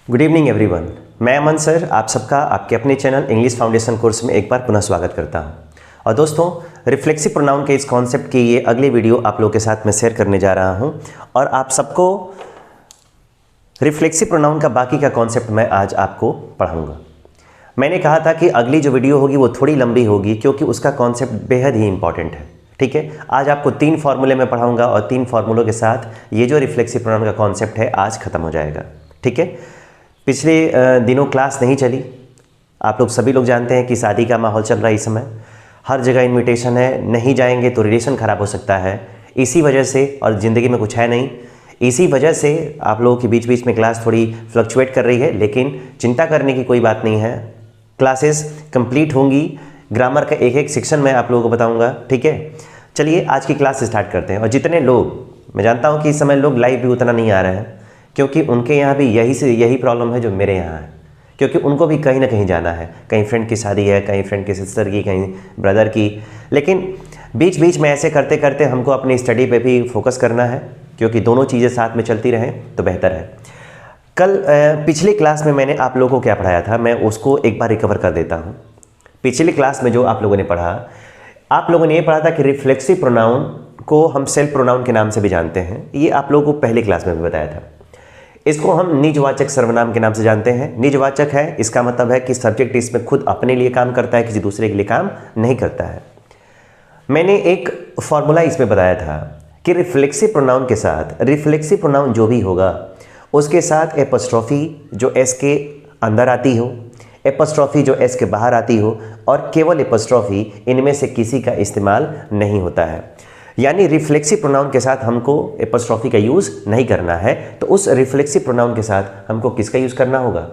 Good evening everyone. मैं अमन sir आप सबका आपके अपने चैनल इंग्लिश फाउंडेशन कोर्स में एक बार पुनः स्वागत करता हूं। और दोस्तों, रिफ्लेक्सिव प्रोनाउन के इस कॉन्सेप्ट की ये अगली वीडियो आप लोगों के साथ मैं शेयर करने जा रहा हूं और आप सबको रिफ्लेक्सिव प्रोनाउन का बाकी का कॉन्सेप्ट मैं आज आपको पढ़ाऊंगा। मैंने कहा था कि अगली जो वीडियो होगी वो थोड़ी लंबी होगी क्योंकि उसका कॉन्सेप्ट बेहद ही इंपॉर्टेंट है। ठीक है, आज आपको 3 फार्मूले में पढ़ाऊंगा और 3 फार्मूलों के साथ ये जो रिफ्लेक्सिव प्रोनाउन का कॉन्सेप्ट है आज खत्म हो जाएगा। ठीक है, पिछले दिनों क्लास नहीं चली। आप लोग सभी लोग जानते हैं कि शादी का माहौल चल रहा है इस समय, हर जगह इनविटेशन है, नहीं जाएंगे तो रिलेशन ख़राब हो सकता है। इसी वजह से, और ज़िंदगी में कुछ है नहीं, इसी वजह से आप लोगों के बीच बीच में क्लास थोड़ी फ्लक्चुएट कर रही है, लेकिन चिंता करने की कोई बात नहीं है। क्लासेस कंप्लीट होंगी। ग्रामर का एक एक सेक्शन मैं आप लोगों को बताऊँगा। ठीक है, चलिए आज की क्लास स्टार्ट करते हैं। और जितने लोग, मैं जानता हूँ कि इस समय लोग लाइव भी उतना नहीं आ रहे हैं क्योंकि उनके यहाँ भी यही प्रॉब्लम है जो मेरे यहाँ है, क्योंकि उनको भी कहीं ना कहीं जाना है। कहीं फ्रेंड की शादी है, कहीं फ्रेंड की सिस्टर की, कहीं ब्रदर की, लेकिन बीच बीच में ऐसे करते करते हमको अपनी स्टडी पे भी फोकस करना है क्योंकि दोनों चीज़ें साथ में चलती रहें तो बेहतर है। कल पिछली क्लास में मैंने आप लोगों को क्या पढ़ाया था, मैं उसको एक बार रिकवर कर देता हूँ। पिछली क्लास में जो आप लोगों ने पढ़ा, आप लोगों ने ये पढ़ा था कि रिफ्लेक्सिव प्रोनाउन को हम सेल्फ प्रोनाउन के नाम से भी जानते हैं। ये आप लोगों को पहली क्लास में भी बताया था। इसको हम निजवाचक सर्वनाम के नाम से जानते हैं। निजवाचक है, इसका मतलब है कि सब्जेक्ट इसमें खुद अपने लिए काम करता है, किसी दूसरे के लिए काम नहीं करता है। मैंने एक फॉर्मूला इसमें बताया था कि रिफ्लेक्सिव प्रोनाउन के साथ, रिफ्लेक्सिव प्रोनाउन जो भी होगा उसके साथ एपोस्ट्रोफी जो एस के अंदर आती हो, एपोस्ट्रोफी जो एस के बाहर आती हो, और केवल एपोस्ट्रोफी, इनमें से किसी का इस्तेमाल नहीं होता है। यानी रिफ्लेक्सिव प्रोनाउन के साथ हमको एपोस्ट्रोफी का यूज़ नहीं करना है। तो उस रिफ्लेक्सिव प्रोनाउन के साथ हमको किसका यूज़ करना होगा?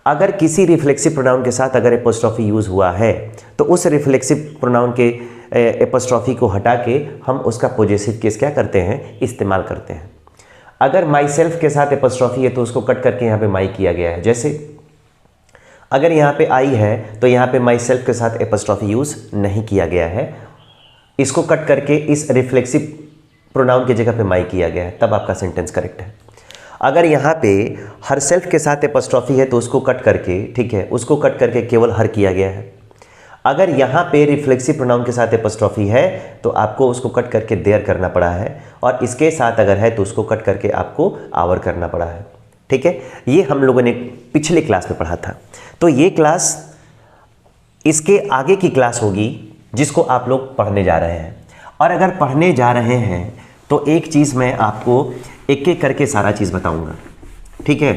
अगर किसी रिफ्लेक्सिव प्रोनाउन के साथ अगर एपोस्ट्रोफी यूज़ हुआ है तो उस रिफ्लेक्सिव प्रोनाउन के एपोस्ट्रोफी को हटा के हम उसका पॉजेसिव केस क्या करते हैं, इस्तेमाल करते हैं। अगर माई सेल्फ के साथ एपोस्ट्रोफी है तो उसको कट करके यहाँ पे माई किया गया है। जैसे अगर यहाँ पे आई है तो यहाँ पे माई सेल्फ के साथ एपोस्ट्रोफी यूज़ नहीं किया गया है, इसको कट करके इस रिफ्लेक्सिव प्रोनाउन की जगह पे माई किया गया है, तब आपका सेंटेंस करेक्ट है। अगर यहाँ पे हर सेल्फ के साथ एपोस्ट्रोफी है तो उसको कट करके, ठीक है, उसको कट करके केवल हर किया गया है। अगर यहाँ पे रिफ्लेक्सिव प्रोनाउन के साथ एपोस्ट्रोफी है तो आपको उसको कट करके देयर करना पड़ा है, और इसके साथ अगर है तो उसको कट करके आपको आवर करना पड़ा है। ठीक है, ये हम लोगों ने पिछले क्लास में पढ़ा था। तो ये क्लास इसके आगे की क्लास होगी जिसको आप लोग पढ़ने जा रहे हैं। और अगर पढ़ने जा रहे हैं तो एक चीज़ मैं आपको एक एक करके सारा चीज़ बताऊंगा। ठीक है,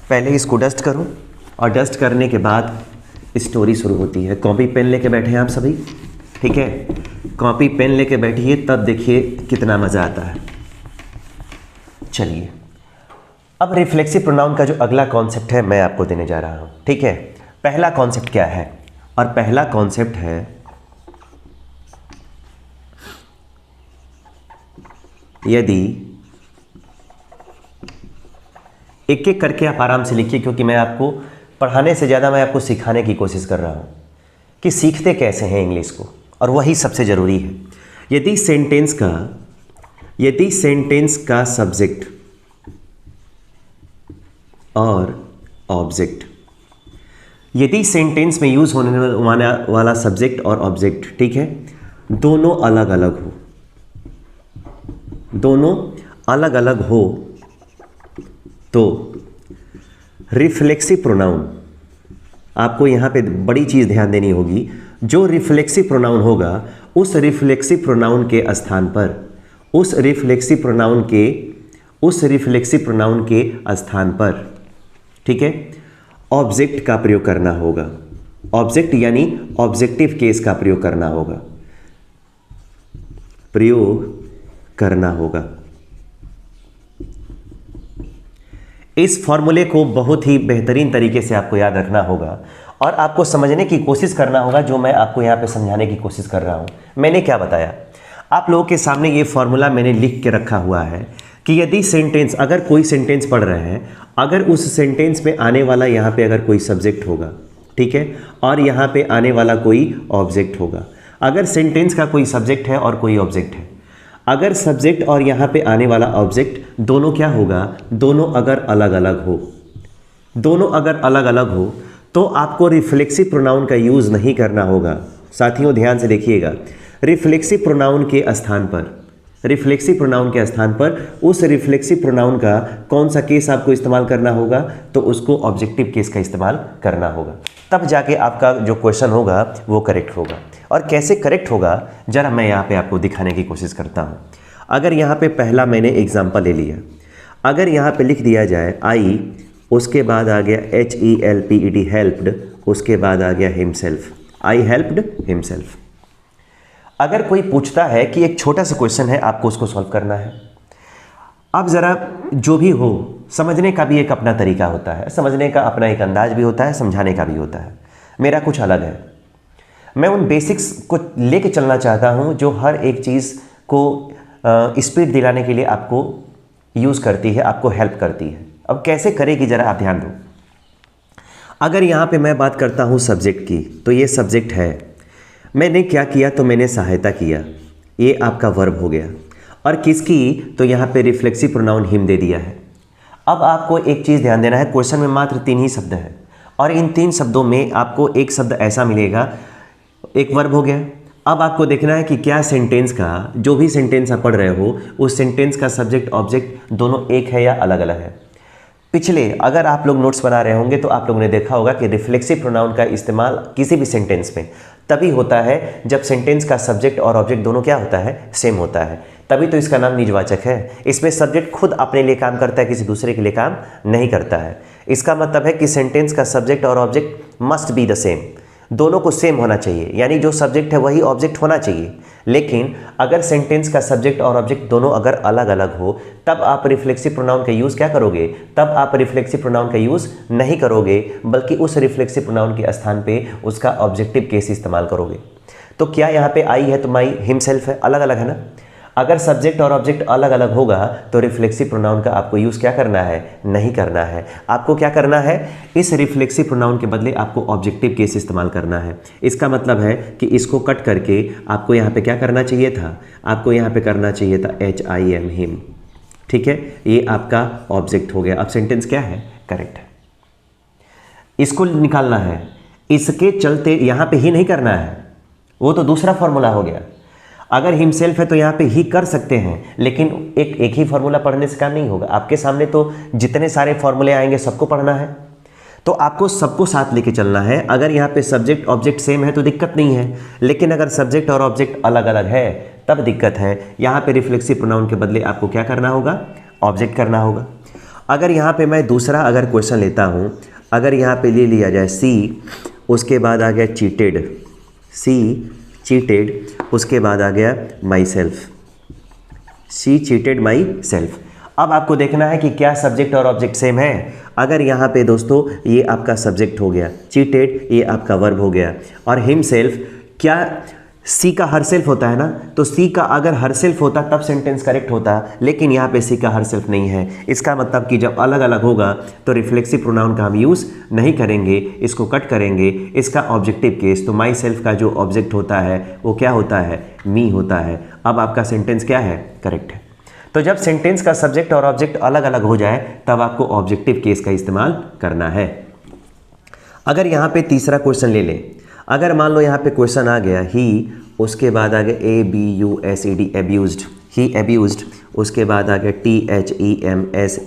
पहले इसको डस्ट करूं और डस्ट करने के बाद स्टोरी शुरू होती है। कॉपी पेन लेके बैठे हैं आप सभी? ठीक है, कॉपी पेन लेके बैठिए, तब देखिए कितना मज़ा आता है। चलिए, अब रिफ्लेक्सिव प्रोनाउन का जो अगला कॉन्सेप्ट है मैं आपको देने जा रहा हूं। ठीक है, पहला कॉन्सेप्ट क्या है? और पहला कॉन्सेप्ट है यदि, एक एक करके आप आराम से लिखिए क्योंकि मैं आपको पढ़ाने से ज़्यादा मैं आपको सिखाने की कोशिश कर रहा हूं कि सीखते कैसे हैं इंग्लिश को, और वही सबसे ज़रूरी है। यदि सेंटेंस का सब्जेक्ट और ऑब्जेक्ट, यदि सेंटेंस में यूज़ होने वाला सब्जेक्ट और ऑब्जेक्ट, ठीक है, दोनों अलग अलग हो तो रिफ्लेक्सिव प्रोनाउन, आपको यहाँ पे बड़ी चीज़ ध्यान देनी होगी, जो रिफ्लेक्सिव प्रोनाउन होगा उस रिफ्लेक्सिव प्रोनाउन के स्थान पर, उस रिफ्लेक्सिव प्रोनाउन के स्थान पर, ठीक है, ऑब्जेक्ट का प्रयोग करना होगा। ऑब्जेक्ट यानी ऑब्जेक्टिव केस का प्रयोग करना होगा। इस फॉर्मूले को बहुत ही बेहतरीन तरीके से आपको याद रखना होगा और आपको समझने की कोशिश करना होगा, जो मैं आपको यहाँ पे समझाने की कोशिश कर रहा हूँ। मैंने क्या बताया आप लोगों के सामने, ये फॉर्मूला मैंने लिख के रखा हुआ है कि यदि सेंटेंस, अगर कोई सेंटेंस पढ़ रहे हैं, अगर उस सेंटेंस में आने वाला यहाँ पे अगर कोई सब्जेक्ट होगा, ठीक है, और यहाँ पे आने वाला कोई ऑब्जेक्ट होगा, अगर सेंटेंस का कोई सब्जेक्ट है और कोई ऑब्जेक्ट है, अगर सब्जेक्ट और यहाँ पे आने वाला ऑब्जेक्ट दोनों क्या होगा, दोनों अगर अलग अलग हो, दोनों अगर अलग अलग हो तो आपको रिफ्लेक्सिव प्रोनाउन का यूज़ नहीं करना होगा। साथियों ध्यान से देखिएगा, रिफ्लेक्सिव प्रोनाउन के स्थान पर, रिफ्लेक्सिव प्रोनाउन के स्थान पर उस रिफ्लेक्सिव प्रोनाउन का कौन सा केस आपको इस्तेमाल करना होगा, तो उसको ऑब्जेक्टिव केस का इस्तेमाल करना होगा, तब जाके आपका जो क्वेश्चन होगा वो करेक्ट होगा। और कैसे करेक्ट होगा जरा मैं यहाँ पे आपको दिखाने की कोशिश करता हूँ। अगर यहाँ पे पहला मैंने एग्जाम्पल ले लिया, अगर यहाँ पे लिख दिया जाए आई, उसके बाद आ गया HELPED हेल्प्ड, उसके बाद आ गया हिमसेल्फ, आई हेल्प्ड हिमसेल्फ। अगर कोई पूछता है कि एक छोटा सा क्वेश्चन है, आपको उसको सॉल्व करना है, अब ज़रा जो भी हो, समझने का भी एक अपना तरीका होता है, समझने का अपना एक अंदाज भी होता है, समझाने का भी होता है। मेरा कुछ अलग है, मैं उन बेसिक्स को लेके चलना चाहता हूँ जो हर एक चीज़ को स्पीड दिलाने के लिए आपको यूज़ करती है, आपको हेल्प करती है। अब कैसे करेगी ज़रा आप ध्यान दो। अगर यहाँ पे मैं बात करता हूँ सब्जेक्ट की, तो ये सब्जेक्ट है, मैंने क्या किया, तो मैंने सहायता किया, ये आपका वर्ब हो गया। और किसकी, तो यहाँ पे रिफ्लेक्सिव प्रोनाउन हिम दे दिया है। अब आपको एक चीज़ ध्यान देना है, क्वेश्चन में मात्र 3 ही शब्द हैं और इन 3 शब्दों में आपको एक शब्द ऐसा मिलेगा, एक वर्ब हो गया। अब आपको देखना है कि क्या सेंटेंस का, जो भी सेंटेंस आप पढ़ रहे हो, उस सेंटेंस का सब्जेक्ट ऑब्जेक्ट दोनों एक है या अलग अलग है। पिछले अगर आप लोग नोट्स बना रहे होंगे तो आप लोगों ने देखा होगा कि रिफ्लेक्सिव प्रोनाउन का इस्तेमाल किसी भी सेंटेंस में तभी होता है जब सेंटेंस का सब्जेक्ट और ऑब्जेक्ट दोनों क्या होता है, सेम होता है, तभी तो इसका नाम निजवाचक है। इसमें सब्जेक्ट खुद अपने लिए काम करता है, किसी दूसरे के लिए काम नहीं करता है। इसका मतलब है कि सेंटेंस का सब्जेक्ट और object must be the same, दोनों को सेम होना चाहिए, यानी जो सब्जेक्ट है वही ऑब्जेक्ट होना चाहिए। लेकिन अगर सेंटेंस का सब्जेक्ट और ऑब्जेक्ट दोनों अगर अलग अलग हो, तब आप रिफ्लेक्सिव प्रोनाउन का यूज़ क्या करोगे, तब आप रिफ्लेक्सिव प्रोनाउन का यूज़ नहीं करोगे, बल्कि उस रिफ्लेक्सिव प्रोनाउन के स्थान पे उसका ऑब्जेक्टिव केस इस्तेमाल करोगे। तो क्या यहाँ पे आई है तो माई हिमसेल्फ है, अलग अलग है ना। अगर सब्जेक्ट और ऑब्जेक्ट अलग अलग होगा तो रिफ्लेक्सिव प्रोनाउन का आपको यूज़ क्या करना है, नहीं करना है। आपको क्या करना है, इस रिफ्लेक्सिव प्रोनाउन के बदले आपको ऑब्जेक्टिव केस इस्तेमाल करना है। इसका मतलब है कि इसको कट करके आपको यहाँ पे क्या करना चाहिए था, आपको यहाँ पे करना चाहिए था HIM हिम, ठीक है, ये आपका ऑब्जेक्ट हो गया। अब सेंटेंस क्या है, करेक्ट है, इसको निकालना है। इसके चलते यहाँ पे ही नहीं करना है, वो तो दूसरा फॉर्मूला हो गया। अगर हिमसेल्फ है तो यहाँ पे ही कर सकते हैं, लेकिन एक ही फॉर्मूला पढ़ने से काम नहीं होगा। आपके सामने तो जितने सारे फॉर्मूले आएंगे सबको पढ़ना है, तो आपको सबको साथ लेके चलना है। अगर यहाँ पे सब्जेक्ट ऑब्जेक्ट सेम है तो दिक्कत नहीं है, लेकिन अगर सब्जेक्ट और ऑब्जेक्ट अलग अलग है तब दिक्कत है। यहाँ पे रिफ्लेक्सिव प्रोनाउन के बदले आपको क्या करना होगा, ऑब्जेक्ट करना होगा। अगर यहाँ पे मैं दूसरा अगर क्वेश्चन लेता हूँ, अगर यहाँ पे ले लिया जाए सी, उसके बाद आ गया चीटेड, सी चीटेड, उसके बाद आ गया my self, she cheated my self. अब आपको देखना है कि क्या सब्जेक्ट और ऑब्जेक्ट सेम है। अगर यहाँ पे दोस्तों ये आपका सब्जेक्ट हो गया, चीटेड ये आपका वर्ब हो गया, और हिम सेल्फ, क्या सी का हर सेल्फ होता है ना, तो सी का अगर हर सेल्फ होता तब सेंटेंस करेक्ट होता, लेकिन यहाँ पे सी का हर सेल्फ नहीं है। इसका मतलब कि जब अलग अलग होगा तो रिफ्लेक्सिव प्रोनाउन का हम यूज़ नहीं करेंगे, इसको कट करेंगे। इसका ऑब्जेक्टिव केस, तो माई सेल्फ का जो ऑब्जेक्ट होता है वो क्या होता है, मी होता है। अब आपका सेंटेंस क्या है, करेक्ट है। तो जब सेंटेंस का सब्जेक्ट और ऑब्जेक्ट अलग अलग हो जाए तब आपको ऑब्जेक्टिव केस का इस्तेमाल करना है। अगर यहाँ पे तीसरा क्वेश्चन ले लें, अगर मान लो यहाँ पे क्वेश्चन आ गया ही, उसके बाद आ गया ABUSED एब्यूज्ड, ही एब्यूज्ड, उसके बाद आ गया THEMSELVES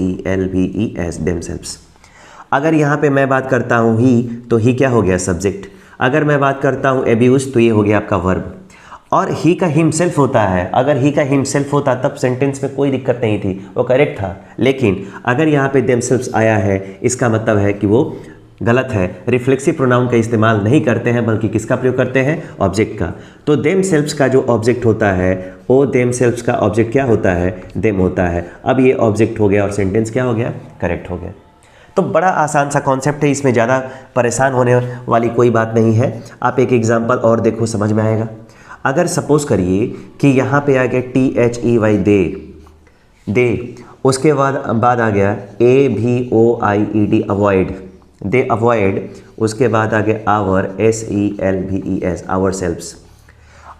देमसेल्व्स। अगर यहाँ पे मैं बात करता हूँ ही, तो ही क्या हो गया, सब्जेक्ट। अगर मैं बात करता हूँ एब्यूज, तो ये हो गया आपका वर्ब। और ही का हिमसेल्फ होता है, अगर ही का हिमसेल्फ होता तब सेंटेंस में कोई दिक्कत नहीं थी, वो करेक्ट था। लेकिन अगर यहाँ पे देमसेल्व्स आया है, इसका मतलब है कि वो गलत है। रिफ्लेक्सिव प्रोनाउन का इस्तेमाल नहीं करते हैं, बल्कि किसका प्रयोग करते हैं, ऑब्जेक्ट का। तो देमसेल्व्स का जो ऑब्जेक्ट होता है वो देमसेल्व्स का ऑब्जेक्ट क्या होता है, देम होता है। अब ये ऑब्जेक्ट हो गया और सेंटेंस क्या हो गया, करेक्ट हो गया। तो बड़ा आसान सा कॉन्सेप्ट है, इसमें ज़्यादा परेशान होने वाली कोई बात नहीं है। आप एक एग्जाम्पल और देखो, समझ में आएगा। अगर सपोज करिए कि यहाँ पे आ गया THEY दे, उसके बाद आ गया AVOIED अवॉइड, दे अवॉइड, उसके बाद आ गया आवर SELVES आवर सेल्व्स।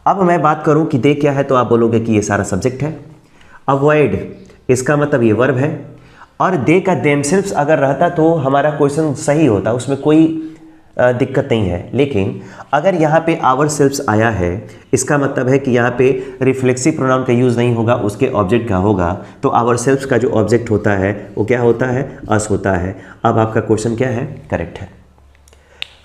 अब मैं बात करूं कि दे क्या है, तो आप बोलोगे कि ये सारा सब्जेक्ट है। अवॉइड इसका मतलब ये वर्ब है, और दे का देमसेल्व्स अगर रहता तो हमारा क्वेश्चन सही होता, उसमें कोई दिक्कत नहीं है। लेकिन अगर यहाँ पे आवर सेल्व्स आया है, इसका मतलब है कि यहाँ पे रिफ्लेक्सिव प्रोनाउन का यूज़ नहीं होगा, उसके ऑब्जेक्ट का होगा। तो आवर सेल्व्स का जो ऑब्जेक्ट होता है वो क्या होता है, अस होता है। अब आपका क्वेश्चन क्या है, करेक्ट है।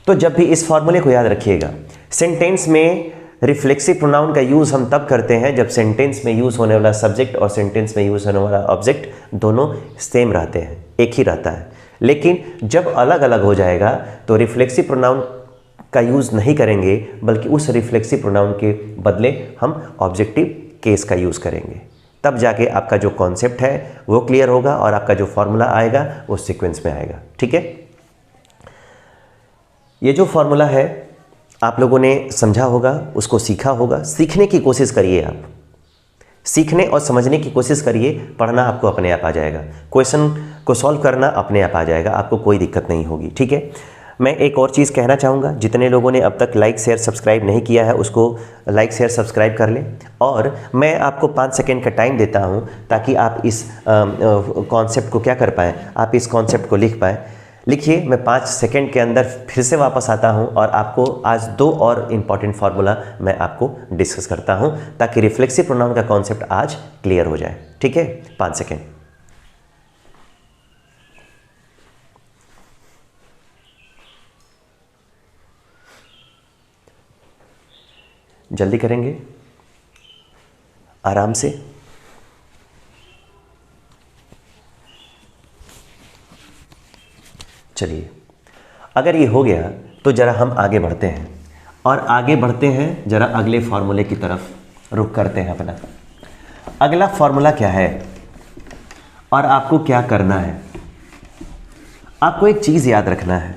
तो जब भी इस फॉर्मूले को याद रखिएगा, सेंटेंस में रिफ्लेक्सिव प्रोनाउन का यूज़ हम तब करते हैं जब सेंटेंस में यूज़ होने वाला सब्जेक्ट और सेंटेंस में यूज़ होने वाला ऑब्जेक्ट दोनों सेम रहते हैं, एक ही रहता है। लेकिन जब अलग अलग हो जाएगा तो रिफ्लेक्सिव प्रोनाउन का यूज़ नहीं करेंगे, बल्कि उस रिफ्लेक्सिव प्रोनाउन के बदले हम ऑब्जेक्टिव केस का यूज़ करेंगे। तब जाके आपका जो कॉन्सेप्ट है वो क्लियर होगा और आपका जो फॉर्मूला आएगा वो सीक्वेंस में आएगा। ठीक है, ये जो फॉर्मूला है आप लोगों ने समझा होगा, उसको सीखा होगा। सीखने की कोशिश करिए, आप सीखने और समझने की कोशिश करिए, पढ़ना आपको अपने आप आ जाएगा, क्वेश्चन को सॉल्व करना अपने आप आ जाएगा, आपको कोई दिक्कत नहीं होगी। ठीक है, मैं एक और चीज़ कहना चाहूँगा, जितने लोगों ने अब तक लाइक शेयर सब्सक्राइब नहीं किया है उसको लाइक शेयर सब्सक्राइब कर लें। और मैं आपको 5 सेकेंड का टाइम देता हूँ ताकि आप इस कॉन्सेप्ट को क्या कर पाएँ, आप इस कॉन्सेप्ट को लिख पाएँ। लिखिए, मैं 5 सेकेंड के अंदर फिर से वापस आता हूं और आपको आज 2 और इम्पॉर्टेंट फार्मूला मैं आपको डिस्कस करता हूं ताकि रिफ्लेक्सिव प्रोनाउन का कॉन्सेप्ट आज क्लियर हो जाए। ठीक है, 5 सेकेंड। जल्दी करेंगे, आराम से। चलिए, अगर ये हो गया तो ज़रा हम आगे बढ़ते हैं, और आगे बढ़ते हैं ज़रा अगले फार्मूले की तरफ रुख करते हैं अपना। अगला फार्मूला क्या है और आपको क्या करना है, आपको एक चीज़ याद रखना है।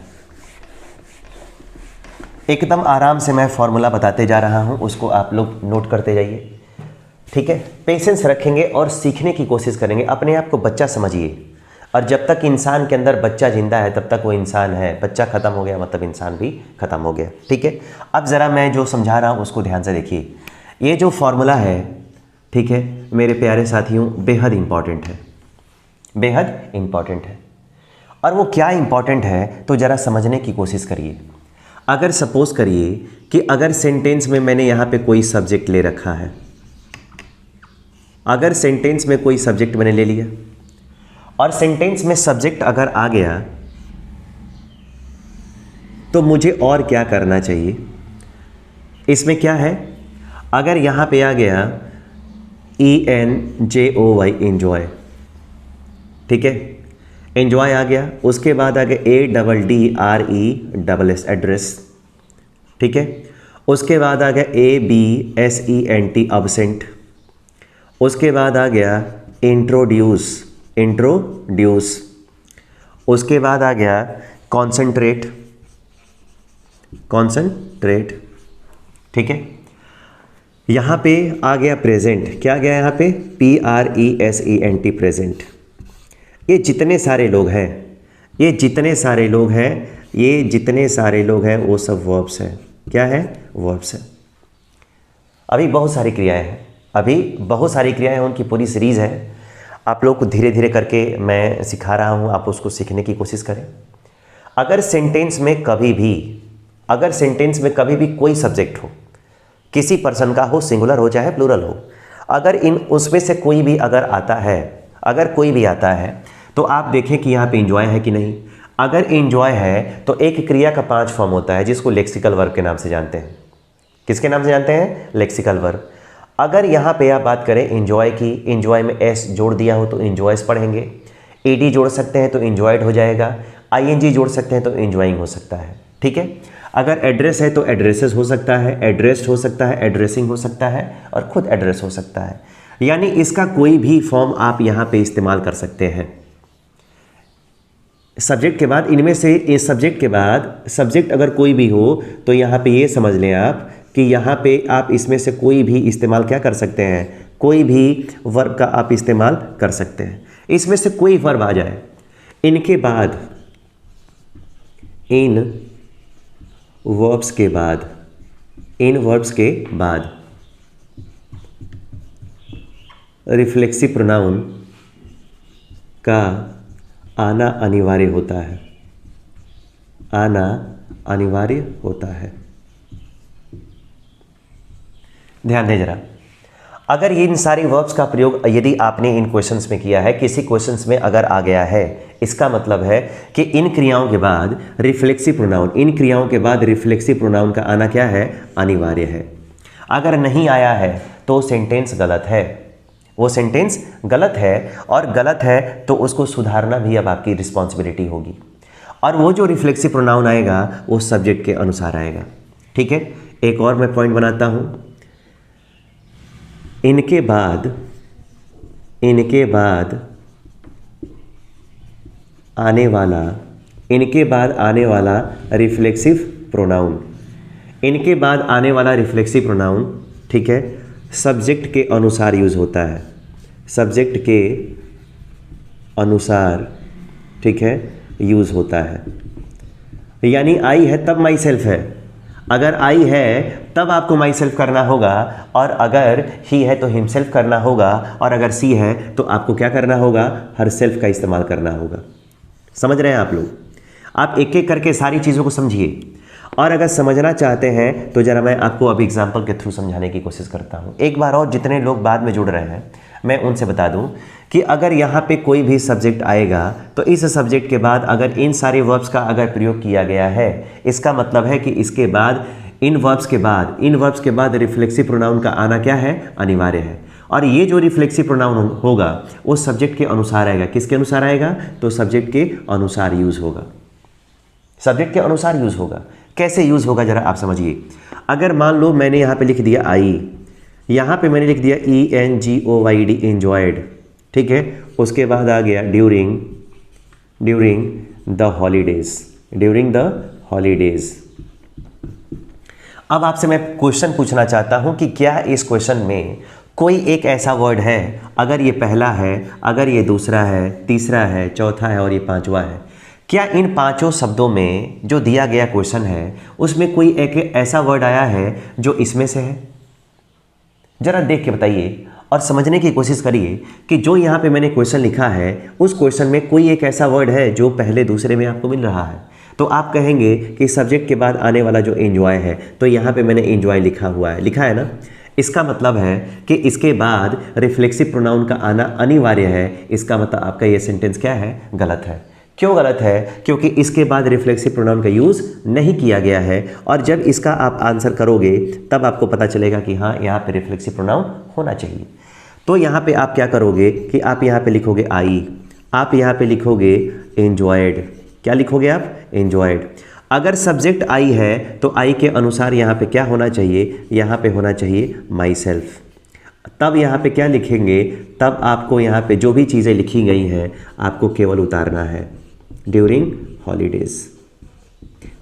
एकदम आराम से मैं फार्मूला बताते जा रहा हूँ, उसको आप लोग नोट करते जाइए। ठीक है, पेशेंस रखेंगे और सीखने की कोशिश करेंगे। अपने आप को बच्चा समझिए, और जब तक इंसान के अंदर बच्चा जिंदा है तब तक वो इंसान है। बच्चा ख़त्म हो गया मतलब इंसान भी ख़त्म हो गया। ठीक है, अब ज़रा मैं जो समझा रहा हूँ उसको ध्यान से देखिए। ये जो फॉर्मूला है, ठीक है मेरे प्यारे साथियों, बेहद इम्पॉर्टेंट है, बेहद इम्पॉर्टेंट है। और वो क्या इम्पॉर्टेंट है तो ज़रा समझने की कोशिश करिए। अगर सपोज़ करिए कि अगर सेंटेंस में मैंने यहाँ पे कोई सब्जेक्ट ले रखा है, अगर सेंटेंस में कोई सब्जेक्ट मैंने ले लिया और सेंटेंस में सब्जेक्ट अगर आ गया तो मुझे और क्या करना चाहिए। इसमें क्या है, अगर यहाँ पे आ गया ENJOY एंजॉय, ठीक है, एंजॉय आ गया। उसके बाद आ गया ADDRESS एड्रेस, ठीक है। उसके बाद आ गया ABSENT अब्सेंट। उसके बाद आ गया इंट्रोड्यूस, उसके बाद आ गया कॉन्सेंट्रेट, ठीक है। यहाँ पे आ गया प्रेजेंट, क्या आ गया यहाँ पे PRESENT प्रेजेंट। ये जितने सारे लोग हैं, ये जितने सारे लोग हैं वो सब वर्ब्स हैं। क्या है, वर्ब्स है। अभी बहुत सारी क्रियाएं हैं, उनकी पूरी सीरीज़ है। आप लोग को धीरे धीरे करके मैं सिखा रहा हूँ, आप उसको सीखने की कोशिश करें। अगर सेंटेंस में कभी भी कोई सब्जेक्ट हो, किसी पर्सन का हो, सिंगुलर हो चाहे प्लूरल हो, अगर उसमें से कोई भी आता है तो आप देखें कि यहाँ पे इंजॉय है कि नहीं। अगर इंजॉय है तो एक क्रिया का 5 फॉर्म होता है जिसको लेक्सिकल वर्ब के नाम से जानते हैं। किसके नाम से जानते हैं, लेक्सिकल वर्ब। अगर यहाँ पे आप बात करें इंजॉय की, इंजॉय में एस जोड़ दिया हो तो इंजॉयस पढ़ेंगे, ED जोड़ सकते हैं तो इंजॉयड हो जाएगा, ING जोड़ सकते हैं तो इंजॉइंग हो सकता है। ठीक है, अगर एड्रेस है तो एड्रेसेस हो सकता है, एड्रेस्ड हो सकता है, एड्रेसिंग हो सकता है और खुद एड्रेस हो सकता है। यानी इसका कोई भी फॉर्म आप यहाँ पे इस्तेमाल कर सकते हैं। सब्जेक्ट के बाद इनमें से इस सब्जेक्ट के बाद सब्जेक्ट अगर कोई भी हो तो यहाँ पे ये समझ लें आप कि यहाँ पे आप इसमें से कोई भी इस्तेमाल क्या कर सकते हैं, कोई भी वर्ब का आप इस्तेमाल कर सकते हैं। इसमें से कोई वर्ब आ जाए, इनके बाद, इन वर्ब्स के बाद रिफ्लेक्सिव प्रोनाउन का आना अनिवार्य होता है, आना अनिवार्य होता है। ध्यान दें जरा, अगर इन सारे वर्ब्स का प्रयोग यदि आपने इन क्वेश्चंस में किया है, किसी क्वेश्चंस में अगर आ गया है, इसका मतलब है कि इन क्रियाओं के बाद रिफ्लेक्सिव प्रोनाउन, इन क्रियाओं के बाद रिफ्लेक्सिव प्रोनाउन का आना क्या है, अनिवार्य है। अगर नहीं आया है तो सेंटेंस गलत है, वो सेंटेंस गलत है, और गलत है तो उसको सुधारना भी अब आपकी रिस्पॉन्सिबिलिटी होगी। और वो जो रिफ्लेक्सिव प्रोनाउन आएगा वो सब्जेक्ट के अनुसार आएगा। ठीक है, एक और मैं पॉइंट बनाता हूं, इनके बाद आने वाला रिफ्लेक्सिव प्रोनाउन, इनके बाद आने वाला रिफ्लेक्सिव प्रोनाउन, ठीक है, सब्जेक्ट के अनुसार यूज होता है, सब्जेक्ट के अनुसार, ठीक है, यूज होता है। यानी आई है तब माई सेल्फ है, अगर आई है तब आपको माई सेल्फ करना होगा, और अगर ही है तो हिमसेल्फ करना होगा, और अगर सी है तो आपको क्या करना होगा, हर सेल्फ का इस्तेमाल करना होगा। समझ रहे हैं आप लोग? आप एक एक करके सारी चीज़ों को समझिए, और अगर समझना चाहते हैं तो ज़रा मैं आपको अभी एग्जाम्पल के थ्रू समझाने की कोशिश करता हूँ। एक बार और जितने लोग बाद में जुड़ रहे हैं मैं उनसे बता दूं कि अगर यहाँ पे कोई भी सब्जेक्ट आएगा तो इस सब्जेक्ट के बाद अगर इन सारे वर्ब्स का अगर प्रयोग किया गया है, इसका मतलब है कि इसके बाद इन वर्ब्स के बाद रिफ्लेक्सिव प्रोनाउन का आना क्या है, अनिवार्य है। और ये जो रिफ्लेक्सिव प्रोनाउन होगा वो सब्जेक्ट के अनुसार आएगा। किसके अनुसार आएगा? तो सब्जेक्ट के अनुसार यूज होगा, सब्जेक्ट के अनुसार यूज होगा। कैसे यूज होगा जरा आप समझिए। अगर मान लो मैंने यहाँ पे लिख दिया आई, यहाँ पे मैंने लिख दिया ENGOYD, एंजॉयड, ठीक है, उसके बाद आ गया ड्यूरिंग द हॉलीडेज। अब आपसे मैं क्वेश्चन पूछना चाहता हूं कि क्या इस क्वेश्चन में कोई एक ऐसा वर्ड है, अगर ये पहला है, अगर ये दूसरा है, तीसरा है, चौथा है और ये पांचवा है, क्या इन पांचों शब्दों में जो दिया गया क्वेश्चन है उसमें कोई एक ऐसा वर्ड आया है जो इसमें से है? जरा देख के बताइए और समझने की कोशिश करिए कि जो यहाँ पे मैंने क्वेश्चन लिखा है उस क्वेश्चन में कोई एक ऐसा वर्ड है जो पहले दूसरे में आपको मिल रहा है। तो आप कहेंगे कि सब्जेक्ट के बाद आने वाला जो एंजॉय है, तो यहाँ पे मैंने एंजॉय लिखा हुआ है, लिखा है ना। इसका मतलब है कि इसके बाद रिफ्लेक्सिव प्रोनाउन का आना अनिवार्य है। इसका मतलब आपका ये सेंटेंस क्या है? गलत है। क्यों गलत है? क्योंकि इसके बाद रिफ्लेक्सिव प्रोनाउन का यूज़ नहीं किया गया है। और जब इसका आप आंसर करोगे तब आपको पता चलेगा कि हाँ, यहाँ पे रिफ्लेक्सिव प्रोनाउन होना चाहिए। तो यहाँ पे आप क्या करोगे कि आप यहाँ पे लिखोगे आई, आप यहाँ पे लिखोगे एंजॉयड। क्या लिखोगे आप? एंजॉयड। अगर सब्जेक्ट आई है तो आई के अनुसार यहाँ पे क्या होना चाहिए? यहाँ पे होना चाहिए माई सेल्फ। तब यहाँ पे क्या लिखेंगे? तब आपको यहाँ पे जो भी चीज़ें लिखी गई हैं आपको केवल उतारना है, ड्यूरिंग हॉलीडेज।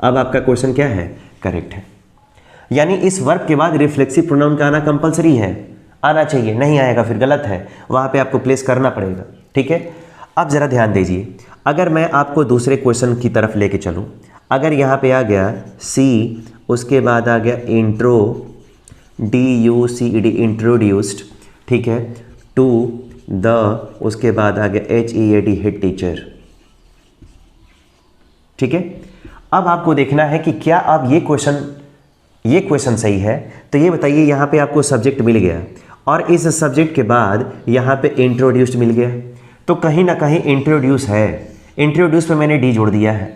अब आपका क्वेश्चन क्या है? करेक्ट है। यानी इस वर्ब के बाद रिफ्लेक्सिव प्रोनाउन का आना कंपलसरी है, आना चाहिए, नहीं आएगा फिर गलत है, वहाँ पे आपको प्लेस करना पड़ेगा। ठीक है, अब ज़रा ध्यान दीजिए। अगर मैं आपको दूसरे क्वेश्चन की तरफ लेके चलूँ, अगर यहाँ पे आ गया सी, उसके बाद आ गया इंट्रो, DUCED, इंट्रोड्यूस्ड, ठीक है, टू द, उसके बाद आ गया HEAD, हेड टीचर। ठीक है, अब आपको देखना है कि क्या अब ये क्वेश्चन सही है। तो ये बताइए, यहाँ पे आपको सब्जेक्ट मिल गया और इस सब्जेक्ट के बाद यहाँ पे इंट्रोड्यूस्ड मिल गया, तो कहीं ना कहीं इंट्रोड्यूस है, इंट्रोड्यूस पे मैंने डी जोड़ दिया है।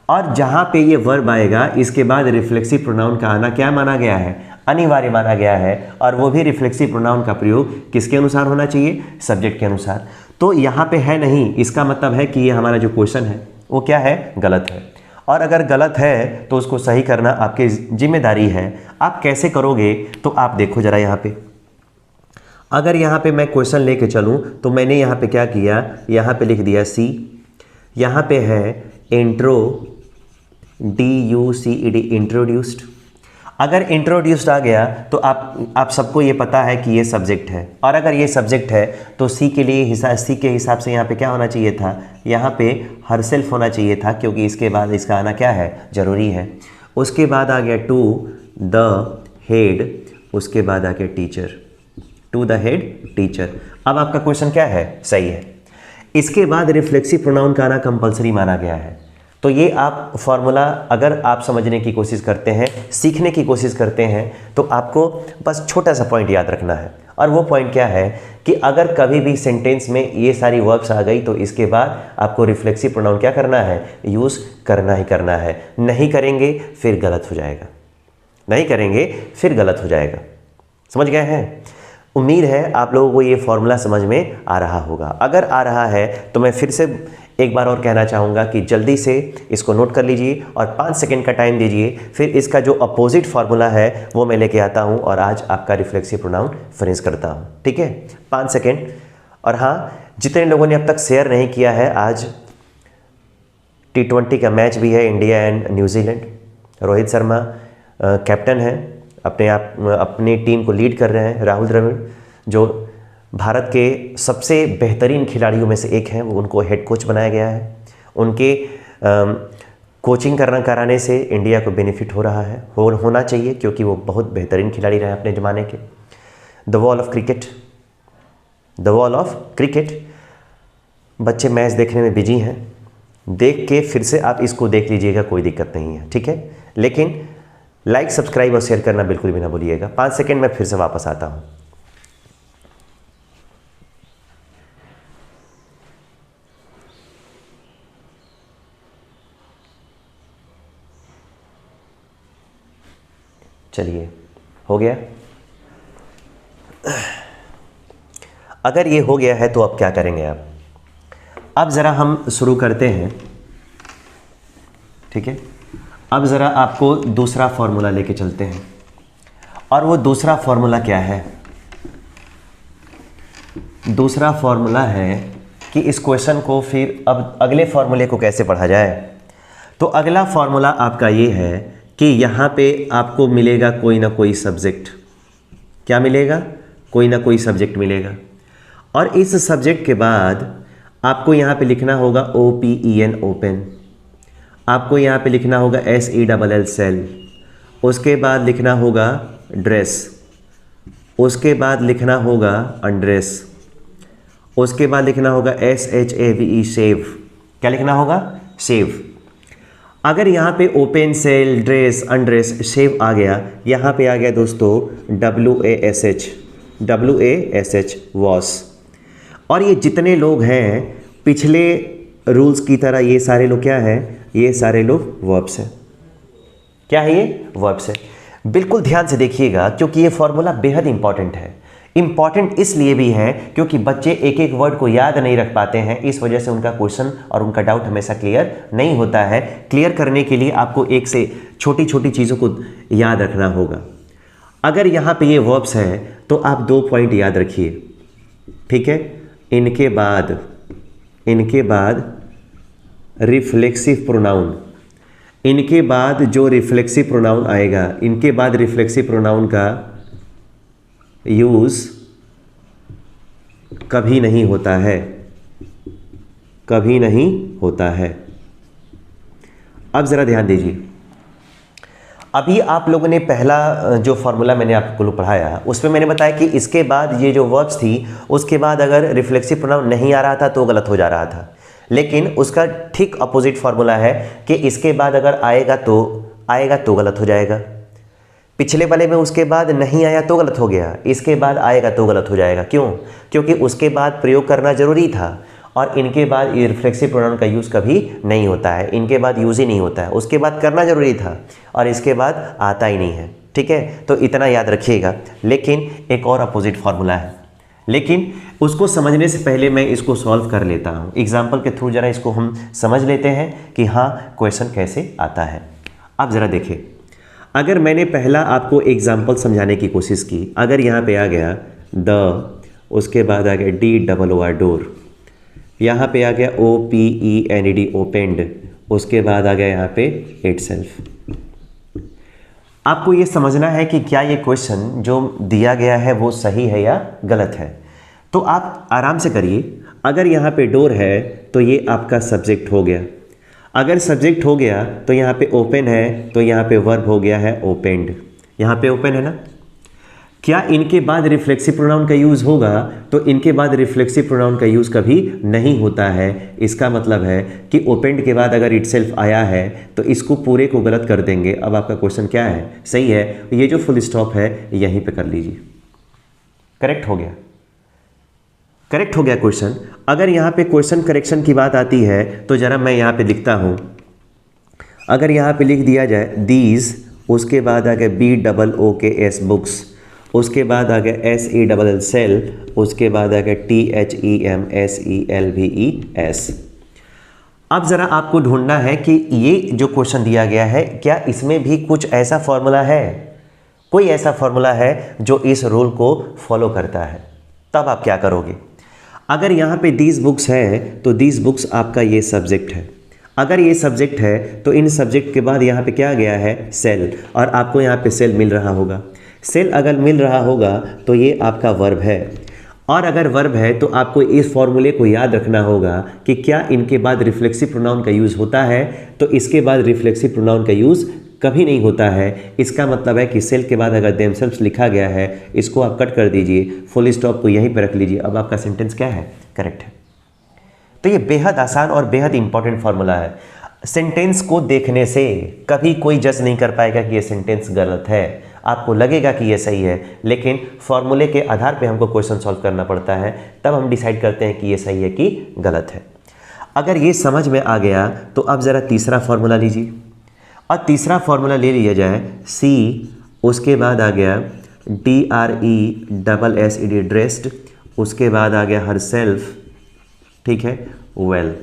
और जहाँ पे ये वर्ब आएगा इसके बाद रिफ्लेक्सिव प्रोनाउन का आना क्या माना गया है? अनिवार्य माना गया है। और वो भी रिफ्लेक्सिव प्रोनाउन का प्रयोग किसके अनुसार होना चाहिए? सब्जेक्ट के अनुसार। तो यहाँ पे है नहीं, इसका मतलब है कि ये हमारा जो क्वेश्चन है वो क्या है? गलत है। और अगर गलत है तो उसको सही करना आपकी जिम्मेदारी है। आप कैसे करोगे? तो आप देखो जरा यहाँ पे, अगर यहाँ पे मैं क्वेश्चन लेके चलूँ तो मैंने यहाँ पे क्या किया? यहाँ पे लिख दिया सी, यहाँ पे है इंट्रो, DUCED, इंट्रोड्यूस्ड। अगर इंट्रोड्यूस्ड आ गया तो आप सबको ये पता है कि ये सब्जेक्ट है, और अगर ये सब्जेक्ट है तो सी के हिसाब से यहाँ पे क्या होना चाहिए था? यहाँ पे हर सेल्फ होना चाहिए था, क्योंकि इसके बाद इसका आना क्या है? जरूरी है। उसके बाद आ गया टू द हेड, उसके बाद आ गया teacher. To the head teacher. अब आपका क्वेश्चन क्या है, सही है। इसके बाद रिफ्लेक्सिव प्रोनाउन का आना कंपलसरी माना गया है। तो ये आप फॉर्मूला अगर आप समझने की कोशिश करते हैं, सीखने की कोशिश करते हैं, तो आपको बस छोटा सा पॉइंट याद रखना है। और वो पॉइंट क्या है कि अगर कभी भी सेंटेंस में ये सारी वर्ब्स आ गई तो इसके बाद आपको रिफ्लेक्सिव प्रोनाउन क्या करना है, यूज़ करना ही करना है। नहीं करेंगे फिर गलत हो जाएगा, नहीं करेंगे फिर गलत हो जाएगा। समझ गए हैं? उम्मीद है आप लोगों को ये फॉर्मूला समझ में आ रहा होगा। अगर आ रहा है तो मैं फिर से एक बार और कहना चाहूँगा कि जल्दी से इसको नोट कर लीजिए और 5 सेकंड का टाइम दीजिए। फिर इसका जो अपोजिट फार्मूला है वो मैं लेके आता हूँ और आज आपका रिफ्लेक्सिव प्रोनाउन फिनिश करता हूँ। ठीक है, 5 सेकंड। और हाँ, जितने लोगों ने अब तक शेयर नहीं किया है, आज T20 का मैच भी है, India and New Zealand. Rohit Sharma captain है, अपनी टीम को लीड कर रहे हैं। राहुल द्रविड़ जो भारत के सबसे बेहतरीन खिलाड़ियों में से एक हैं, वो उनको हेड कोच बनाया गया है। उनके कोचिंग कराने से इंडिया को बेनिफिट हो रहा है, होना चाहिए, क्योंकि वो बहुत बेहतरीन खिलाड़ी रहे अपने ज़माने के। The wall of cricket. बच्चे मैच देखने में बिजी हैं, देख के फिर से आप इसको देख लीजिएगा, कोई दिक्कत नहीं है, ठीक है। लेकिन लाइक, सब्सक्राइब और शेयर करना बिल्कुल भी ना भूलिएगा। 5 सेकंड में फिर से वापस आता हूँ। चलिए, हो गया। अगर ये हो गया है तो अब क्या करेंगे आप? अब ज़रा हम शुरू करते हैं, ठीक है। अब ज़रा आपको दूसरा फॉर्मूला लेके चलते हैं। और वो दूसरा फॉर्मूला क्या है? दूसरा फॉर्मूला है कि इस क्वेश्चन को फिर अब अगले फॉर्मूले को कैसे पढ़ा जाए। तो अगला फॉर्मूला आपका ये है कि यहाँ पे आपको मिलेगा कोई ना कोई सब्जेक्ट। क्या मिलेगा? कोई ना कोई सब्जेक्ट मिलेगा। और इस सब्जेक्ट के बाद आपको यहाँ पे लिखना होगा OPEN ओपन, आपको यहाँ पे लिखना होगा SELL सेल, उसके बाद लिखना होगा ड्रेस, उसके बाद लिखना होगा अनड्रेस, उसके बाद लिखना होगा SHAVE सेव। क्या लिखना होगा? सेव। अगर यहाँ पे open, sell, dress, undress, save आ गया, यहाँ पे आ गया दोस्तों WASH वॉश। और ये जितने लोग हैं पिछले रूल्स की तरह, ये सारे लोग क्या हैं? ये सारे लोग वर्ब्स हैं। क्या है ये? वर्ब्स है। बिल्कुल ध्यान से देखिएगा, क्योंकि ये फॉर्मूला बेहद इंपॉर्टेंट है। इंपॉर्टेंट इसलिए भी है क्योंकि बच्चे एक एक वर्ड को याद नहीं रख पाते हैं, इस वजह से उनका क्वेश्चन और उनका डाउट हमेशा क्लियर नहीं होता है। क्लियर करने के लिए आपको एक से छोटी छोटी चीज़ों को याद रखना होगा। अगर यहाँ पे ये वर्ब्स हैं तो आप 2 पॉइंट याद रखिए, ठीक है। इनके बाद रिफ्लेक्सिव प्रोनाउन, इनके बाद जो रिफ्लेक्सिव प्रोनाउन आएगा, इनके बाद रिफ्लेक्सिव प्रोनाउन का यूज़ कभी नहीं होता है, कभी नहीं होता है। अब ज़रा ध्यान दीजिए, अभी आप लोगों ने पहला जो फॉर्मूला मैंने आपको पढ़ाया उसमें मैंने बताया कि इसके बाद ये जो वर्ब्स थी उसके बाद अगर रिफ्लेक्सिव प्रोनाउन नहीं आ रहा था तो गलत हो जा रहा था। लेकिन उसका ठीक अपोजिट फार्मूला है कि इसके बाद अगर आएगा तो गलत हो जाएगा। पिछले वाले में उसके बाद नहीं आया तो गलत हो गया, इसके बाद आएगा तो गलत हो जाएगा। क्यों? क्योंकि उसके बाद प्रयोग करना जरूरी था और इनके बाद रिफ्लेक्सिव प्रोनाउन का यूज़ कभी नहीं होता है, इनके बाद यूज़ ही नहीं होता है। उसके बाद करना जरूरी था और इसके बाद आता ही नहीं है, ठीक है। तो इतना याद रखिएगा। लेकिन एक और अपोजिट फार्मूला है, लेकिन उसको समझने से पहले मैं इसको सॉल्व कर लेता हूँ। एग्जाम्पल के थ्रू ज़रा इसको हम समझ लेते हैं कि हाँ क्वेश्चन कैसे आता है। अब ज़रा देखिए, अगर मैंने पहला आपको एग्जाम्पल समझाने की कोशिश की, अगर यहाँ पे आ गया द, उसके बाद आ गया DOOR डोर, यहाँ पे आ गया OPENED ओपेंड, उसके बाद आ गया यहाँ पे इटसेल्फ। आपको ये समझना है कि क्या ये क्वेश्चन जो दिया गया है वो सही है या गलत है। तो आप आराम से करिए। अगर यहाँ पे डोर है तो ये आपका सब्जेक्ट हो गया, अगर सब्जेक्ट हो गया तो यहाँ पे ओपन है तो यहाँ पे वर्ब हो गया है ओपेंड। यहाँ पे ओपन है ना, क्या इनके बाद रिफ्लेक्सिव प्रोनाउन का यूज़ होगा? तो इनके बाद रिफ्लेक्सिव प्रोनाउन का यूज़ कभी नहीं होता है। इसका मतलब है कि ओपेंड के बाद अगर इटसेल्फ आया है तो इसको पूरे को गलत कर देंगे। अब आपका क्वेश्चन क्या है? सही है, ये जो फुल स्टॉप है यहीं पे कर लीजिए। करेक्ट हो गया, करेक्ट हो गया क्वेश्चन। अगर यहाँ पे क्वेश्चन करेक्शन की बात आती है तो ज़रा मैं यहाँ पे लिखता हूँ। अगर यहाँ पे लिख दिया जाए दीज, उसके बाद आ गया BOOKS बुक्स, उसके बाद आ गया SELL सेल, उसके बाद आ गया THEMSELVES। अब ज़रा आपको ढूंढना है कि ये जो क्वेश्चन दिया गया है क्या इसमें भी कुछ ऐसा फॉर्मूला है, कोई ऐसा फॉर्मूला है जो इस रूल को फॉलो करता है। तब आप क्या करोगे? अगर यहाँ पे दीज बुक्स है तो दीज बुक्स आपका ये सब्जेक्ट है। अगर ये सब्जेक्ट है तो इन सब्जेक्ट के बाद यहाँ पे क्या गया है? सेल, और आपको यहाँ पे सेल मिल रहा होगा। सेल अगर मिल रहा होगा तो ये आपका वर्ब है, और अगर वर्ब है तो आपको इस फॉर्मूले को याद रखना होगा कि क्या इनके बाद रिफ्लेक्सिव प्रोनाउन का यूज़ होता है? तो इसके बाद रिफ्लेक्सिव प्रोनाउन का यूज़ कभी नहीं होता है। इसका मतलब है कि सेल के बाद अगर देमसेल्व्स लिखा गया है, इसको आप कट कर दीजिए, फुल स्टॉप को यहीं पर रख लीजिए। अब आपका सेंटेंस क्या है? करेक्ट है। तो ये बेहद आसान और बेहद इंपॉर्टेंट फॉर्मूला है। सेंटेंस को देखने से कभी कोई जज नहीं कर पाएगा कि ये सेंटेंस गलत है। आपको लगेगा कि ये सही है, लेकिन फॉर्मूले के आधार पे हमको क्वेश्चन सॉल्व करना पड़ता है, तब हम डिसाइड करते हैं कि ये सही है कि गलत है। अगर ये समझ में आ गया तो अब ज़रा तीसरा फार्मूला लीजिए, और तीसरा फार्मूला ले लिया जाए C, उसके बाद आ गया DRESSED ड्रेस्ड, उसके बाद आ गया हर सेल्फ, ठीक है, वेल,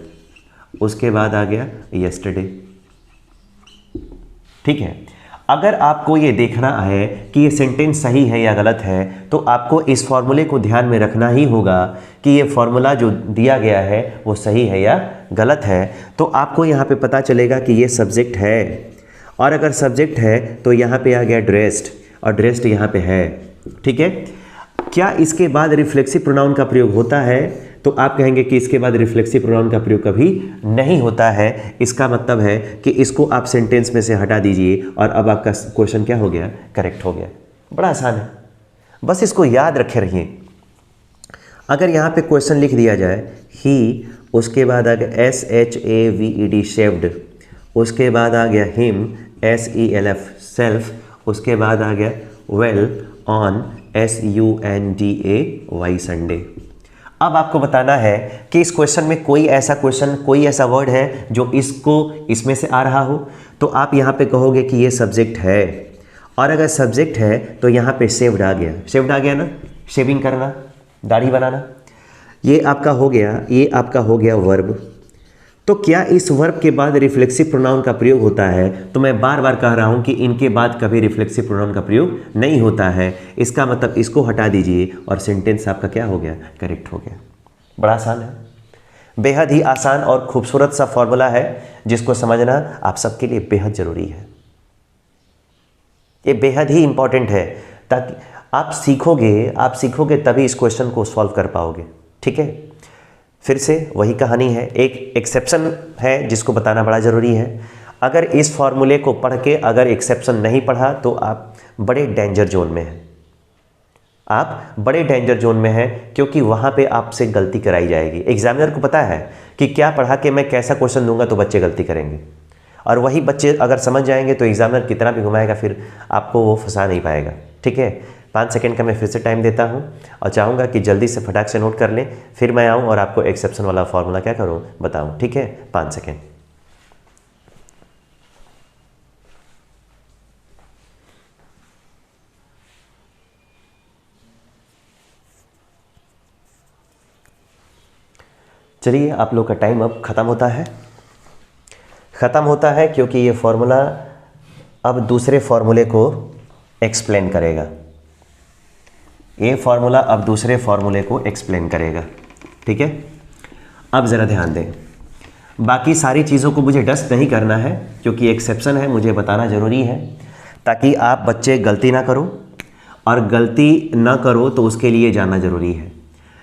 उसके बाद आ गया यस्टरडे। ठीक है, अगर आपको ये देखना है कि ये सेंटेंस सही है या गलत है तो आपको इस फॉर्मूले को ध्यान में रखना ही होगा कि ये फॉर्मूला जो दिया गया है वो सही है या गलत है। तो आपको यहाँ पे पता चलेगा कि ये सब्जेक्ट है, और अगर सब्जेक्ट है तो यहाँ पे आ गया ड्रेस्ड, और ड्रेस्ड यहाँ पे है। ठीक है, क्या इसके बाद रिफ्लेक्सिव प्रोनाउन का प्रयोग होता है? तो आप कहेंगे कि इसके बाद रिफ्लेक्सिव प्रोनाउन का प्रयोग कभी नहीं होता है। इसका मतलब है कि इसको आप सेंटेंस में से हटा दीजिए, और अब आपका क्वेश्चन क्या हो गया? करेक्ट हो गया। बड़ा आसान है, बस इसको याद रखे रहिए। अगर यहाँ पे क्वेश्चन लिख दिया जाए ही, उसके बाद आ गया SHAVED शेव्ड, उसके बाद आ गया हिम SELF सेल्फ, उसके बाद आ गया वेल ऑन SUNDAY संडे। अब आपको बताना है कि इस क्वेश्चन में कोई ऐसा वर्ड है जो इसमें से आ रहा हो। तो आप यहाँ पे कहोगे कि ये सब्जेक्ट है, और अगर सब्जेक्ट है तो यहाँ पे शेव्ड आ गया। शेव्ड आ गया ना, शेविंग करना, दाढ़ी बनाना, ये आपका हो गया वर्ब। तो क्या इस वर्ब के बाद रिफ्लेक्सिव प्रोनाउन का प्रयोग होता है? तो मैं बार बार कह रहा हूँ कि इनके बाद कभी रिफ्लेक्सिव प्रोनाउन का प्रयोग नहीं होता है। इसका मतलब इसको हटा दीजिए और सेंटेंस आपका क्या हो गया? करेक्ट हो गया। बड़ा आसान है, बेहद ही आसान और खूबसूरत सा फॉर्मूला है जिसको समझना आप सबके लिए बेहद ज़रूरी है। ये बेहद ही इंपॉर्टेंट है, ताकि आप सीखोगे तभी इस क्वेश्चन को सॉल्व कर पाओगे। ठीक है, फिर से वही कहानी है। एक एक्सेप्शन है जिसको बताना बड़ा ज़रूरी है। अगर इस फॉर्मूले को पढ़ के अगर एक्सेप्शन नहीं पढ़ा तो आप बड़े डेंजर जोन में हैं, क्योंकि वहाँ पे आपसे गलती कराई जाएगी। एग्जामिनर को पता है कि क्या पढ़ा के मैं कैसा क्वेश्चन दूंगा तो बच्चे गलती करेंगे, और वही बच्चे अगर समझ जाएंगे तो एग्जामिनर कितना भी घुमाएगा फिर आपको वो फंसा नहीं पाएगा। ठीक है, 5 सेकंड का मैं फिर से टाइम देता हूं, और चाहूँगा कि जल्दी से फटाक से नोट कर लें, फिर मैं आऊं और आपको एक्सेप्शन वाला फॉर्मूला क्या करूं बताऊं। ठीक है, 5 सेकंड। चलिए, आप लोग का टाइम अब ख़त्म होता है क्योंकि ये फॉर्मूला अब दूसरे फॉर्मूले को एक्सप्लेन करेगा। ठीक है, अब ज़रा ध्यान दें, बाकी सारी चीज़ों को मुझे डस्ट नहीं करना है क्योंकि एक्सेप्शन है, मुझे बताना ज़रूरी है ताकि आप बच्चे गलती ना करो, और गलती ना करो तो उसके लिए जानना ज़रूरी है।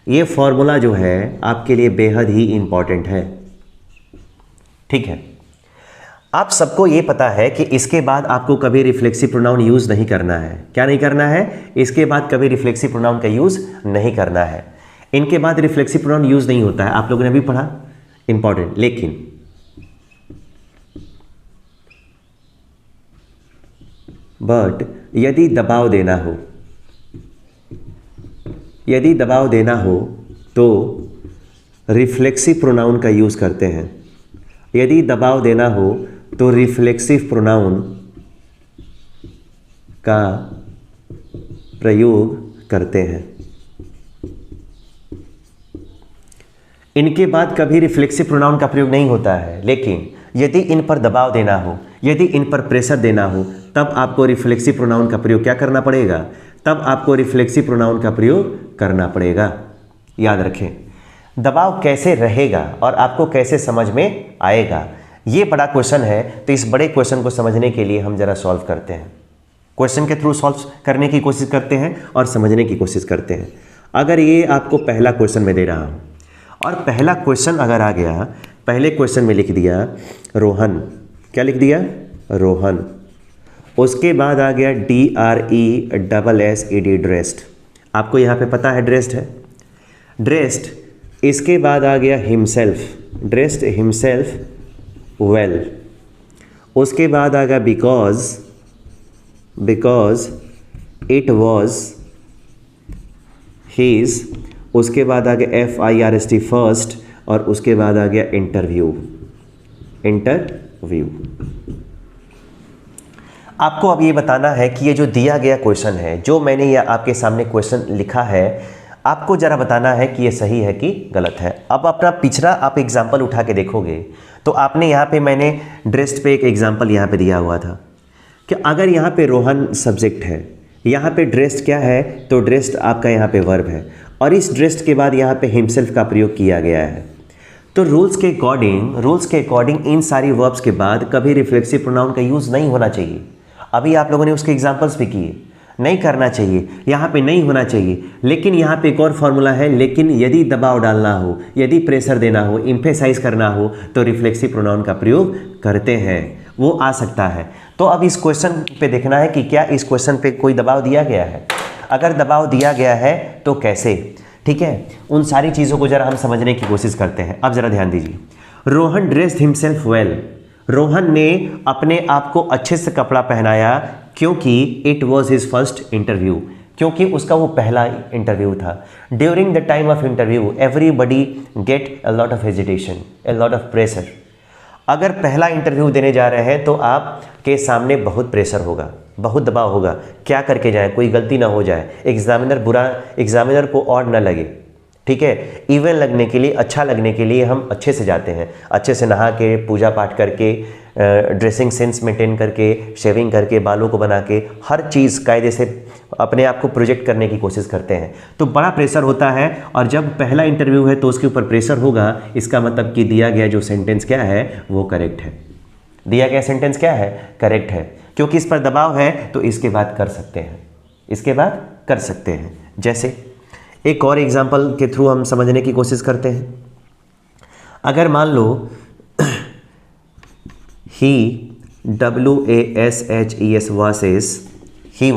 ये फॉर्मूला जो है आपके लिए बेहद ही इम्पॉर्टेंट है। ठीक है, आप सबको ये पता है कि इसके बाद आपको कभी रिफ्लेक्सिव प्रोनाउन यूज़ नहीं करना है। क्या नहीं करना है? इसके बाद कभी रिफ्लेक्सिव प्रोनाउन का यूज़ नहीं करना है। इनके बाद रिफ्लेक्सिव प्रोनाउन यूज़ नहीं होता है, आप लोगों ने भी पढ़ा, इंपॉर्टेंट। लेकिन बट यदि दबाव देना हो तो रिफ्लेक्सिव प्रोनाउन का यूज़ करते हैं। यदि दबाव देना हो तो रिफ्लेक्सिव प्रोनाउन का प्रयोग करते हैं। इनके बाद कभी रिफ्लेक्सिव प्रोनाउन का प्रयोग नहीं होता है, लेकिन यदि इन पर दबाव देना हो, यदि इन पर प्रेशर देना हो, तब आपको रिफ्लेक्सिव प्रोनाउन का प्रयोग क्या करना पड़ेगा? तब आपको रिफ्लेक्सिव प्रोनाउन का प्रयोग करना पड़ेगा। याद रखें, दबाव कैसे रहेगा और आपको कैसे समझ में आएगा, ये बड़ा क्वेश्चन है। तो इस बड़े क्वेश्चन को समझने के लिए हम जरा सॉल्व करते हैं, क्वेश्चन के थ्रू सॉल्व करने की कोशिश करते हैं और समझने की कोशिश करते हैं। अगर ये आपको पहला क्वेश्चन में दे रहा हूँ और पहला क्वेश्चन अगर आ गया, पहले क्वेश्चन में लिख दिया रोहन, क्या लिख दिया? रोहन। उसके बाद आ गया DRESSED, ड्रेस्ड। आपको यहाँ पे पता है ड्रेस्ड है, ड्रेस्ड। इसके बाद आ गया हिमसेल्फ, ड्रेस्ड हिमसेल्फ वेल। उसके बाद आ गया बिकॉज इट वॉज हीज। उसके बाद आ गया FIRST, फर्स्ट। और उसके बाद आ गया इंटरव्यू। आपको अब ये बताना है कि ये जो दिया गया क्वेश्चन है, जो मैंने ये आपके सामने क्वेश्चन लिखा है, आपको जरा बताना है कि ये सही है कि गलत है। अब अपना पिछला आप एग्जाम्पल उठा के देखोगे तो आपने यहाँ पे, मैंने ड्रेस्ड पे एक एग्जाम्पल यहाँ पे दिया हुआ था कि अगर यहाँ पे रोहन सब्जेक्ट है, यहाँ पे ड्रेस्ड क्या है? तो ड्रेस्ड आपका यहाँ पे वर्ब है और इस ड्रेस्ड के बाद यहाँ पे हिमसेल्फ का प्रयोग किया गया है। तो रूल्स के अकॉर्डिंग इन सारी वर्ब्स के बाद कभी रिफ्लेक्सिव प्रोनाउन का यूज़ नहीं होना चाहिए। अभी आप लोगों ने उसके एग्जांपल्स भी किए, नहीं करना चाहिए, यहाँ पे नहीं होना चाहिए। लेकिन यहाँ पे एक और फॉर्मूला है, लेकिन यदि दबाव डालना हो, यदि प्रेशर देना हो, एम्फेसाइज करना हो, तो रिफ्लेक्सिव प्रोनाउन का प्रयोग करते हैं, वो आ सकता है। तो अब इस क्वेश्चन पे देखना है कि क्या इस क्वेश्चन पे कोई दबाव दिया गया है। अगर दबाव दिया गया है तो कैसे, ठीक है, उन सारी चीज़ों को जरा हम समझने की कोशिश करते हैं। अब जरा ध्यान दीजिए, Rohan dressed himself well. Rohan ने अपने आप को अच्छे से कपड़ा पहनाया क्योंकि it was his first interview, क्योंकि उसका वो पहला इंटरव्यू था। During the time of interview everybody get a lot of hesitation, a lot of pressure. अगर पहला इंटरव्यू देने जा रहे हैं तो आपके सामने बहुत प्रेशर होगा, बहुत दबाव होगा। क्या करके जाएं, कोई गलती ना हो जाए, एग्जामिनर को और ना लगे, ठीक है। इवन लगने के लिए, अच्छा लगने के लिए हम अच्छे से जाते हैं, अच्छे से नहा के, पूजा पाठ करके, ड्रेसिंग सेंस मेंटेन करके, शेविंग करके, बालों को बना के, हर चीज़ कायदे से अपने आप को प्रोजेक्ट करने की कोशिश करते हैं। तो बड़ा प्रेशर होता है और जब पहला इंटरव्यू है तो उसके ऊपर प्रेशर होगा। इसका मतलब कि दिया गया जो सेंटेंस क्या है वो करेक्ट है। दिया गया सेंटेंस क्या है? करेक्ट है, क्योंकि इस पर दबाव है तो इसके बाद कर सकते हैं, इसके बाद कर सकते हैं। जैसे एक और एग्जाम्पल के थ्रू हम समझने की कोशिश करते हैं। अगर मान लो he WASHES washes, he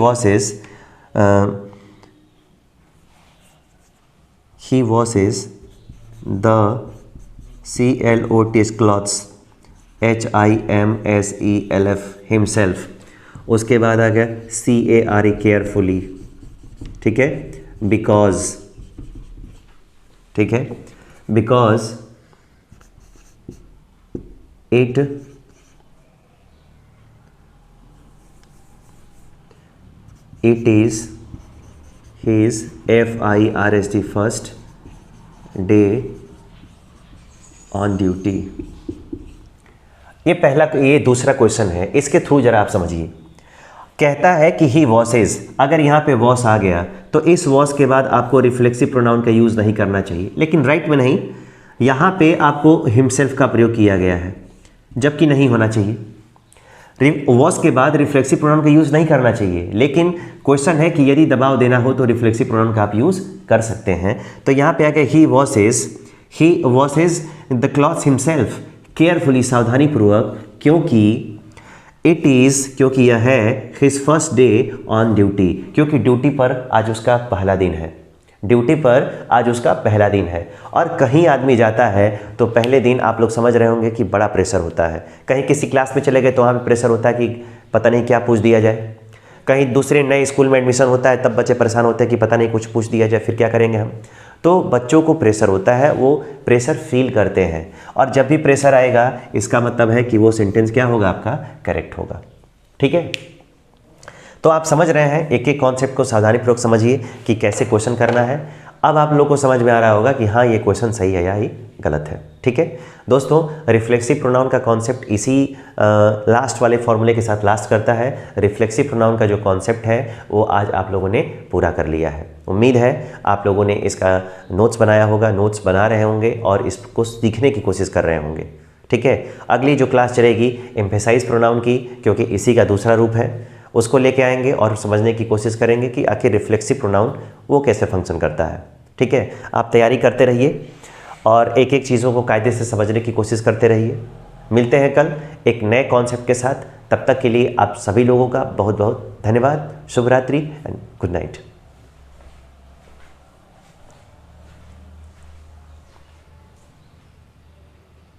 washes the CLOT's clothes HIMSELF himself। उसके बाद आ गया CARE केयरफुली, ठीक है, बिकॉज, ठीक है, because it is his FIRST first day on duty. ये दूसरा क्वेश्चन है, इसके थ्रू जरा आप समझिए। कहता है कि ही वॉशेज, अगर यहाँ पे वॉश आ गया तो इस वॉश के बाद आपको रिफ्लेक्सिव प्रोनाउन का यूज़ नहीं करना चाहिए, लेकिन राइट में नहीं, यहाँ पे आपको हिमसेल्फ का प्रयोग किया गया है, जबकि नहीं होना चाहिए। वॉश के बाद रिफ्लेक्सिव प्रोनाउन का यूज़ नहीं करना चाहिए, लेकिन क्वेश्चन है कि यदि दबाव देना हो तो रिफ्लेक्सिव प्रोनाउन का आप यूज़ कर सकते हैं। तो यहाँ पे आ गया he washes the clothes himself carefully, सावधानीपूर्वक, क्योंकि क्योंकि यह है his first day on duty, क्योंकि ड्यूटी पर आज उसका पहला दिन है, ड्यूटी पर आज उसका पहला दिन है। और कहीं आदमी जाता है तो पहले दिन आप लोग समझ रहे होंगे कि बड़ा प्रेशर होता है। कहीं किसी क्लास में चले गए तो वहाँ पे प्रेशर होता है कि पता नहीं क्या पूछ दिया जाए। कहीं दूसरे नए स्कूल में एडमिशन होता है तब बच्चे परेशान होते हैं कि पता नहीं कुछ पूछ दिया जाए, फिर क्या करेंगे हम। तो बच्चों को प्रेशर होता है, वो प्रेशर फील करते हैं, और जब भी प्रेशर आएगा इसका मतलब है कि वो सेंटेंस क्या होगा, आपका करेक्ट होगा। ठीक है, तो आप समझ रहे हैं, एक एक कॉन्सेप्ट को सावधानीपूर्वक समझिए कि कैसे क्वेश्चन करना है। अब आप लोग को समझ में आ रहा होगा कि हाँ ये क्वेश्चन सही है या ये गलत है। ठीक है दोस्तों, रिफ्लेक्सिव प्रोनाउन का कॉन्सेप्ट इसी लास्ट वाले फॉर्मूले के साथ लास्ट करता है। रिफ्लेक्सिव प्रोनाउन का जो कॉन्सेप्ट है वो आज आप लोगों ने पूरा कर लिया है। उम्मीद है आप लोगों ने इसका नोट्स बनाया होगा, नोट्स बना रहे होंगे और इसको सीखने की कोशिश कर रहे होंगे। ठीक है, अगली जो क्लास चलेगी एम्फेसाइज प्रोनाउन की, क्योंकि इसी का दूसरा रूप है, उसको लेके आएंगे और समझने की कोशिश करेंगे कि आखिर रिफ्लेक्सिव प्रोनाउन वो कैसे फंक्शन करता है। ठीक है, आप तैयारी करते रहिए और एक एक चीज़ों को कायदे से समझने की कोशिश करते रहिए। मिलते हैं कल एक नए कॉन्सेप्ट के साथ। तब तक के लिए आप सभी लोगों का बहुत बहुत धन्यवाद। शुभ रात्रि एंड गुड नाइट।